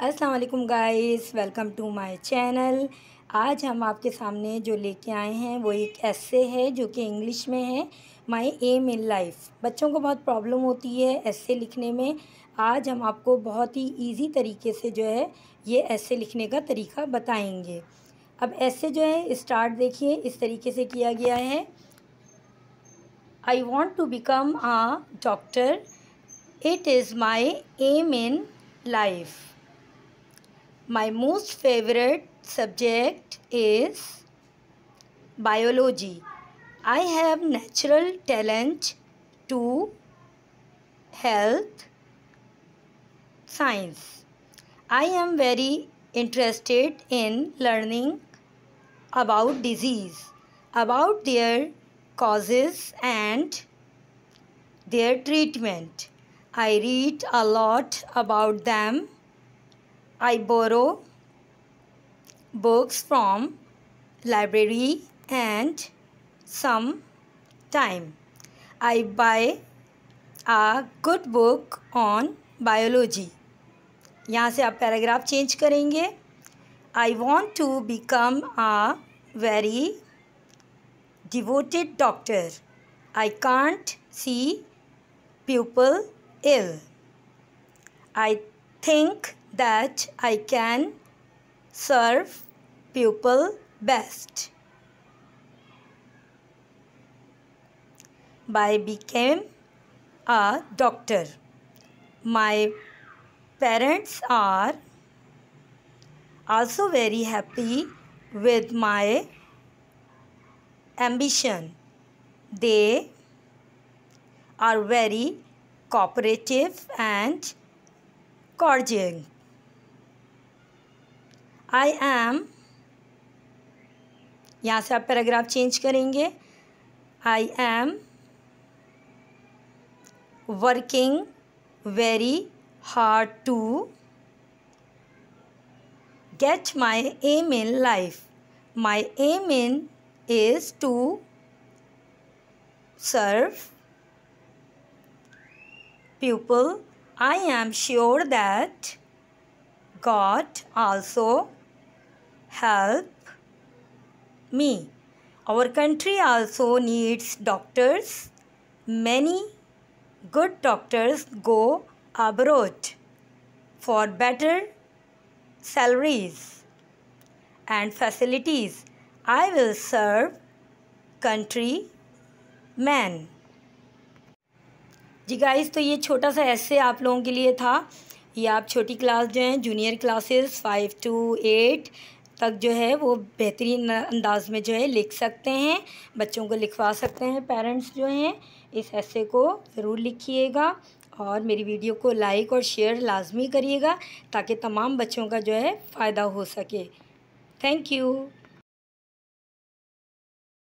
अस्सलाम वालेकुम guys, welcome to my channel. आज हम आपके सामने जो लेके आए हैं वो एक ऐसे है जो कि इंग्लिश में है, माय एम इन लाइफ। बच्चों को बहुत प्रॉब्लम होती है ऐसे लिखने में। आज हम आपको बहुत ही इजी तरीके से जो है ये ऐसे लिखने का तरीका बताएंगे। अब ऐसे जो है स्टार्ट देखिए, इस तरीके से किया गया है। I want to become a doctor, it is my aim in life. My most favorite subject is biology. I have natural talent to health science. I am very interested in learning about disease, about their causes and their treatment. I read a lot about them. I borrow books from library and sometime I buy a good book on biology. यहाँ से आप paragraph change करेंगे। I want to become a very devoted doctor. I can't see people ill. I think that I can serve people best by became a doctor. My parents are also very happy with my ambition. They are very cooperative and cordial. I am, यहाँ से आप paragraph change करेंगे। I am working very hard to get my aim in life. My aim in is to serve people. I am sure that God also help me. Our country also needs doctors. Many good doctors go abroad for better salaries and facilities. I will serve countrymen. जी guys, तो ये छोटा सा ऐसे आप लोगों के लिए था। ये आप छोटी क्लास जो हैं, जूनियर क्लासेस 5 to 8 तक जो है वो बेहतरीन अंदाज में जो है लिख सकते हैं, बच्चों को लिखवा सकते हैं। पेरेंट्स जो हैं इस ऐसे को ज़रूर लिखिएगा और मेरी वीडियो को लाइक और शेयर लाजमी करिएगा ताकि तमाम बच्चों का जो है फ़ायदा हो सके। Thank you.